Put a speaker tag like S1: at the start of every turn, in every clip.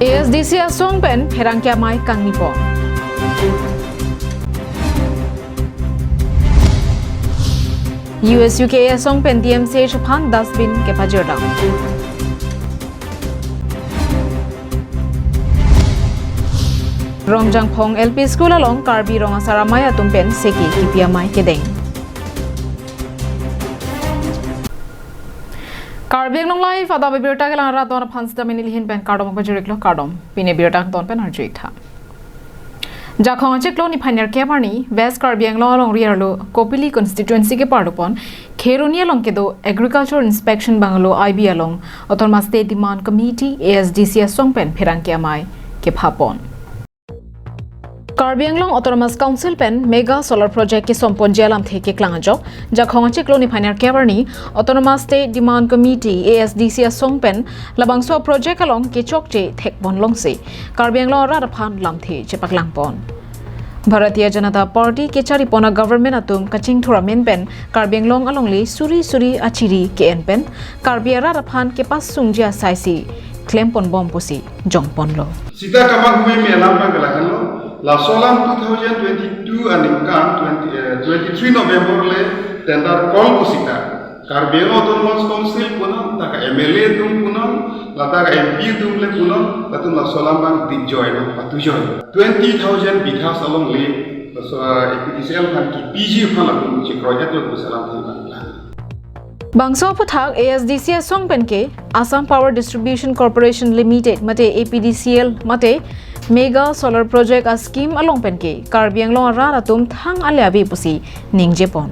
S1: ASDC asong pen herangkya mai kang nipo. US UK asong pen DMC chapan dustbin ke pajorda. Rongjang Phong LP School along Karbi Rong Asaramaya tumpen seki kipiamai kedeng. Karbi long life Adap Abirta ke lang raton phans da minilihin pen kardom pajuriklo kardom pine Abirta ton pen harjik tha. Jakhong cheklo ni phainer ke parni West Karbi long riarlo Kopili constituency ke pardopon Kheronia long ke do agriculture inspection bangalo IB along Autonomous State Demand Committee ASDC song pen phirangkiamai ke phapon. Karbi Anglong Autonomous Council pen mega solar project ke sompon jalam the ke klangajok jakhong cheklo ni phainer ke parni Autonomous State Demand Committee ASDC song pen labangso project along ke chokche thek bon long se Karbi Anglong ra phan lam the chepak langpon Bharatiya Janata Party ke chari pona government atum kaching thura men pen Karbi Anglong alongli suri achiri ke en pen Karbi ra phan ke pas sungjia saisi claim pon bom pusi jongpon lo
S2: Sita kamak me melam pangalakan lo La solam 2022 and income 23 November le tender call kusita. Karbi Autonomous Council punam, taka MLA tum punam, la taka MP tum le punam, latum la solam bang di join patu join. 20,000 bighas along le, so APTCL kan ki PG kan latum ci project lo kusalam thai bang.
S1: Bangso puthak ASDC song penke Assam Power Distribution Corporation Limited mate APDCL mate Mega Solar Project a scheme along penke Karbi Anglong ra tum thang aliabi pusi ningjepon.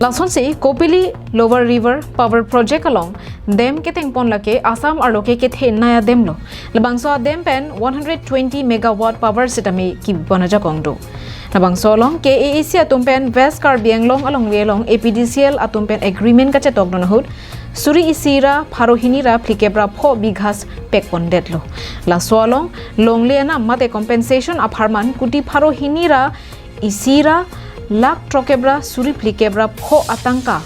S1: Lason se Kopili Lower River Power Project along dem ke tengpon lake Assam arloke ke the naya demlo. Labangso dem pen 120 megawatt power sitame ki bonaja kongdo. Labangso long KAAC atumpen West Karbi Anglong along relong APDCL atumpen agreement ka chetok don hud Suri isira pharohinira plikebra pho bighas pekpon detlo la solong longliana mate compensation apharman kuti pharohinira isira lak trokebra suri plikebra pho atangka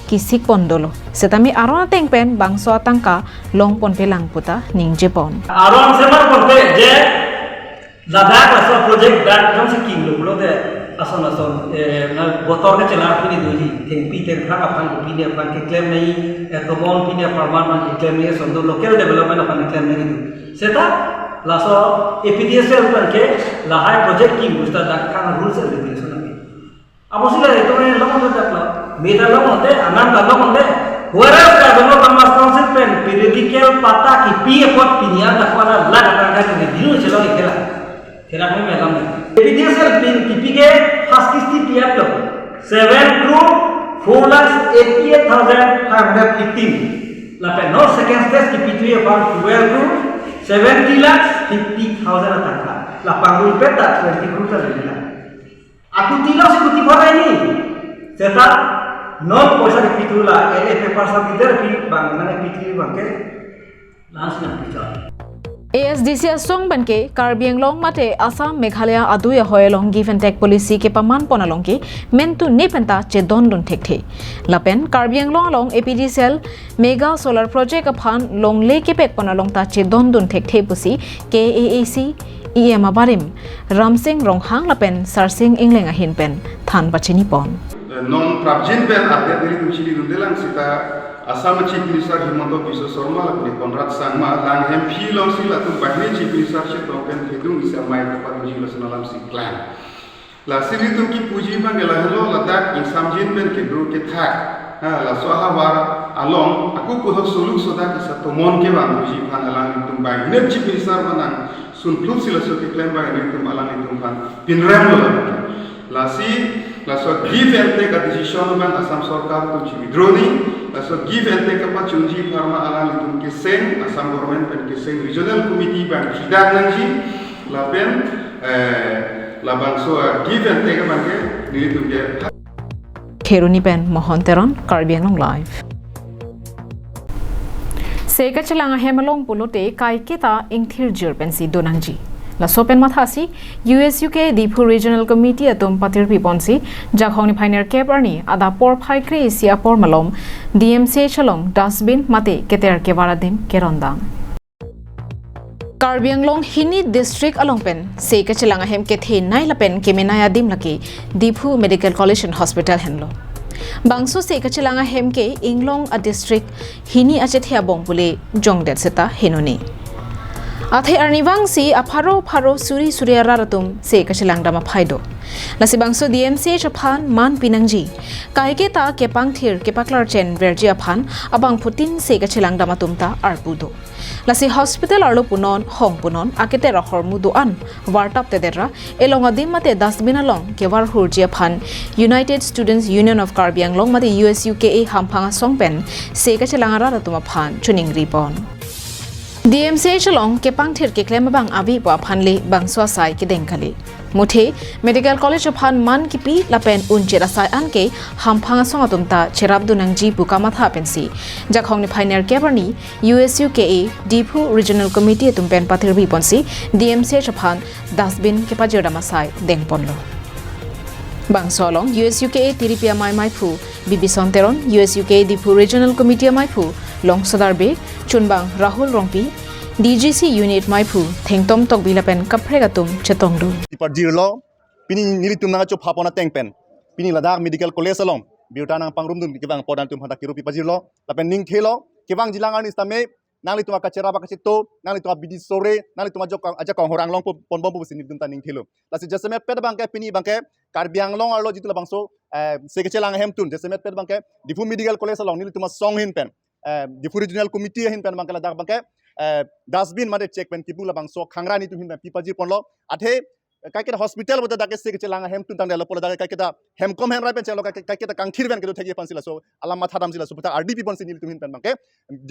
S1: kisik pondolo setami arona tengpen bangso atangka longpon pelang puta ningjepon
S3: aron semar ponte je Adap asal project dat jom seking lo de asal na botor ke celah pini dohi tempi terhang apan pini apan ke claim nahi tomon pini aparman man ke claim nahi sondo local development apan claim nahi itu seta laso APDCL pan ke lahai project ki musta dak kan rules and regulation nahi abo sila itu ne lomon dak la meta lomon de anan ta lomon de whereas the Autonomous Council pen periodical pata ki pi epot pinian dak wala la dak kan ne diru chelo ikela Kira kami melam ni. APDCL pin KPK haskisti tiap lo 7 crore 4,88,515. Lapan no second stage KP3 about 12 crore 70,50,000 ataka. Lapan crore peta 20 crore terlebih. Aku tilo sekuti orang ini. Setat non poisa KP3 lah. LFP pasal kita pi bang mana KP3 bang ke langsung bicara.
S1: ASDC song banke Karbi Anglong mate Assam Meghalaya aduya hoyalong give and take policy ke paman ponalong ke mentu nepenta che dondon thekte lapen Karbi Anglong along APDCL mega solar project aphan longle ke pek ponalong ta che dondon thekte pusi KAAC EM abarim Ramsing Ronghang lapen Sarsing Ingleng ahin pen than bachini pon
S2: Non prabjin pen ate dili tumchili rundelang sita Assam Chief Minister Himanta Biswa Sarma lakuni Konrad Sangma lang MP long sila tu bahne Chief Minister Shetoken hidung isa mai dapat uji laksanalam si plan. La sili tu ki puji bang gela hello ladak insamjin ben ke do ke thak. La soha war along aku puhok suluk soda ki sa tomon ke bang puji pan alang tum bang ne Chief Minister manang sun plus sila so ke plan bang ne tum alang tum pan pinram lo. La so give and take a decision bang Assam Sarkar tu chi withdrawing so give and take apa chunji pharma alang litum ke seng Assam government pen ke seng regional committee bang hidak nanji lapen labang so give and take bang ke nilitum ke
S1: Kheruni pen Mohonteron Karbi Anglong live Seka chalanga hemalong pulote kai kita ingthir jir pensi donangji La sopen mathasi US UK Dipu Regional Committee atom patir piponsi jakhongni phainer keparni ada por phaikre sia por malom DMC chalong dustbin mate keter ke waradim kerondang Karbi Anglong Hini District along pen se ka chilanga hem ke the nai la pen ke menaya dim laki Diphu Medical College and Hospital henlo bangso se ka chilanga hem ke Inglong a district Hini achethia bong pule jongdet seta henoni athe arniwang si apharo pharo suri suriara ratum se ka chilang dama phaido lasi bangso DMC chaphan man pinangji kaike ta ke pangthir ke paklar chen verji aphan abang putin se ka chilang dama tumta arpudo lasi hospital arlo punon hong punon akete ra hormudu an wartap te dera elong adim mate dasbin along ke war hurji aphan United Students Union of Karbi Anglong mate USUKA hamphanga songpen se ka chilang ara ratum aphan chuning ripon DMC chalong ke pangthir ke klem bang abi pa phanle bangso sai ke dengkali muthe medical college of han man ki pi lapen unchera sai an ke hamphanga songa tumta cherabdu nangji bukama tha pensi jakhong ni final kebarni USUKA Diphu Regional Committee tumpen pathir bi ponsi DMC chaphan dasbin ke pajera masai dengponlo bangsolong USUKA tiripia mai phu bibi sonteron USUKA Diphu Regional Committee mai phu long sodarbe chunbang Rahul Rongpi DGC unit maipu thengtom tok bilapen kaphregatum chetongdu
S4: Parjirlo pini nilitum nanga chop hapona tengpen pini Ladakh Medical College along biuta nang pangrumdum kibang podan tum hata kirupi pajirlo lapen ning thelo kibang jilangan istame nangli tuma kachera bakachito nangli tuma bidi sore nangli tuma jok aja kong horang long pon bom busin nitum taning thelo lasi jasame ped bangke pini bangke Karbiang long arlo jitu bangso sekechelang hemtun jasame ped bangke Diphu Medical College along nili tuma song hin pen Diphu Regional Committee hin pen bangke Ladakh bangke dustbin made check pen kibula bangso khangrani tu hin pipaji ponlo athe kaiketa hospital boda dake se chelanga hem tun tang pola dake kaiketa hem kom hem rapen chelo kaiketa kangthir ben kedo thegi pansila so alama thadam sila so puta RDP ponsi nil tumin pen bangke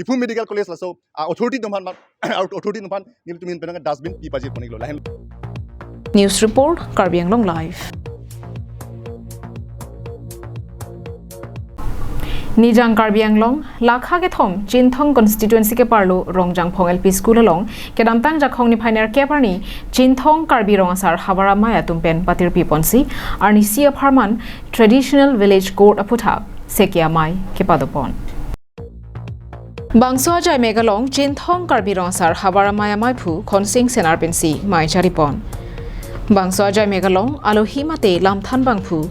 S4: Diphu Medical College la so authority dumhan authority dumhan nil tumin pen dustbin pipaji ponilo lahen
S1: News report Karbi Anglong live Nijang Karbi Anglong lakha ke thom Chinthong constituency ke parlo Rongjang Phong LP school along ke damtang jakhong ni phainer ke parni Chinthong Karbi Rongasar Habara Maya tumpen patir piponsi arni sia pharman traditional village court aputha sekia mai ke padopon Bangso jai megalong Chinthong Karbi Rongasar Habara Maya mai phu khonsing senar pensi mai charipon Bangso jai megalong alohi mate lamthan bangphu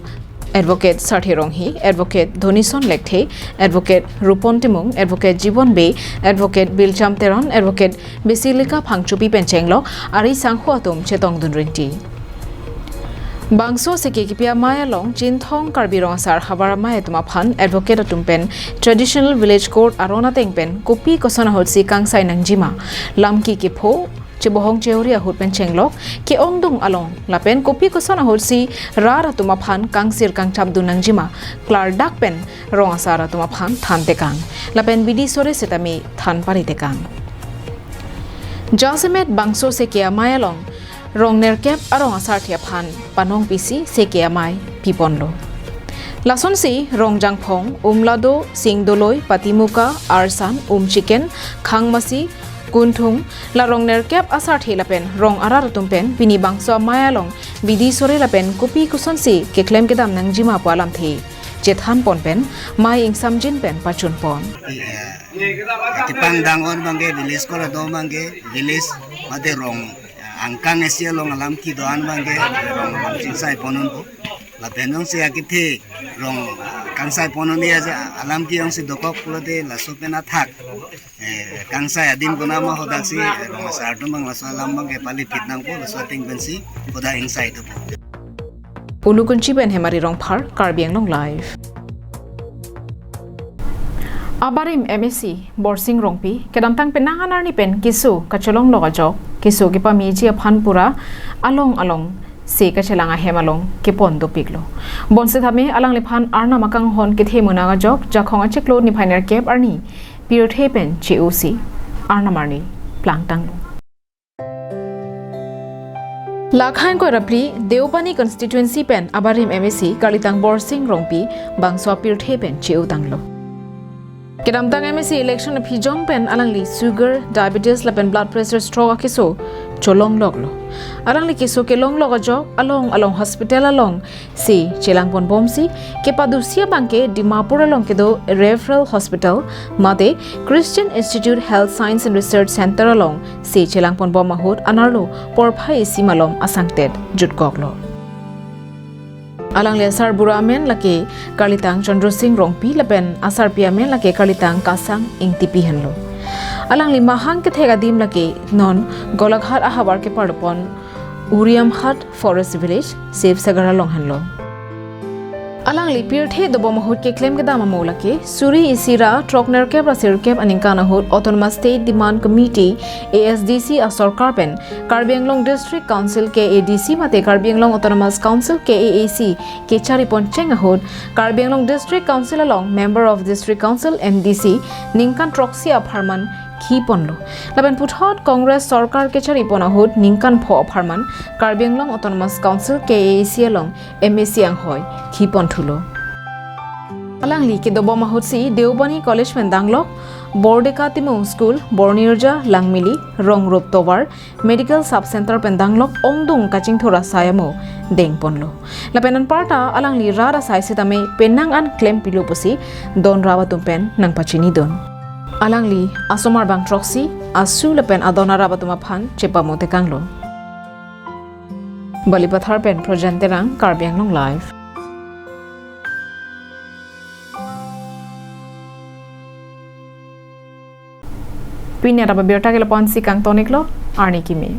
S1: Advocate Sarthi Ronghi, Advocate Dhonison Lekthe, Advocate Rupon Timung, Advocate Jibon Be, Advocate Bilcham Teron, Advocate Basilica Phangchupi Penchenglo, Ari Sanghu Atum Chetong Dunrinti. Bangso seke kipia maya long Chinthong Karbi Rongasar Habara Maya tuma phan Advocate Atumpen Traditional Village Court Arona Tengpen Kopi Kosana Holsi Kangsai Nangjima Lamki Kipho Chibohong Cheoria Hutpen Chenglok ke ongdung along lapen kopi kosana holsi rara tuma phan kangsir kangchap du nangjima klar dakpen rongasara tuma phan than tekang lapen bidi sore setami than pari tekang Jasemet bangso se ke amaya long rongner kep arongasar thia phan panong pisi se ke amai piponlo Lason si rongjang phong umlado singdoloi patimuka arsan chicken khangmasi Kunthung la rongner kep asar thelapen rong arar tumpen bini bangso mayalong bidi sore lapen kopi kusonsi ke klem ke dam nangjima palam the jethan ponpen mai ingsam jin pen pachun pon
S5: tipang dangon bangge village ko la do bangge village mate rong angkang esia long alam ki doan bangge rong jinsai ponon po la penong se akithe rong kangsai ponon dia alam ki ong se dokok pulote la sopena thak kangsai adim guna ma hodaksi rong sartum bang lasalam bang ke pali pitnam ko lasating bensi hoda inside to
S1: Ulukunchi ben hemari rong phar Karbi Anglong live Abarim MSc Borsing Rongpi kedamtang penanganar ni pen kisu kacholong logajok kisu ki pamiji phanpura along se ka chelanga hemalong ke pon do piklo bonse thame alang lephan arna makang hon ke themuna ga jok jakhonga cheklo ni phainer kep arni pirthe pen COC arna marni plangtang Lakhain ko rapli Deopani constituency pen Abarim MSc Kalitang Borsing Rongpi bangso pirthe pen COC tanglo Kedamtang MSc election of hijong pen alangli sugar diabetes lapen blood pressure stroke akiso cholong lok lo alang li kiso ke long lok ajok along hospital along si chelangpon bom si ke padusia bangke Dimapur along ke do referral hospital mate Christian Institute Health Science and Research Center along si chelangpon bom mahut anarlo porphai si malom asangted jutkok lo alang le asar buramen lake Kalitang Chandra Singh Rongpi laben asar piamen lake Kalitang Kasang ingtipi hanlo alang li mahang ke thega dim lake non golaghat ahawar ke padpon Uriam Hut Forest Village Safe Sagara long hanlo alang li pirthe do bomahut ke claim ke dama mola ke Suri Isira Trokner ke Brasir ke aninkana hut Autonomous State Demand Committee ASDC asor karpen Karbi Anglong District Council ke ADC mate Karbi Anglong Autonomous Council ke AAC ke charipon chengahut Karbi Anglong District Council along Member of District Council MDC Ningkan Troxi Aparman Khiponlo laban puthot Congress Sarkar ke charipon ahut Ningkan pho Aparman Karbi Anglong Autonomous Council ke AAC along MAC anghoy Khipon thulo alang li ke dobo mahut si Deobani College Mendanglok Bordeka Timu School Bornirja Langmili Rongrop Tovar Medical Sub Center Pendanglok Ongdung Kaching Thora Sayamo Dengponlo lapenan parta alang li rara sai sitame penang an claim piloposi don rawa tumpen nang pachini don alang li asomar bang troxy asu lapen adona rawa tumaphan chepamo tekanglo balipathar pen projanterang Karbi Anglong live Pinya Abirta ke lapon si kang tonik lo arni kimi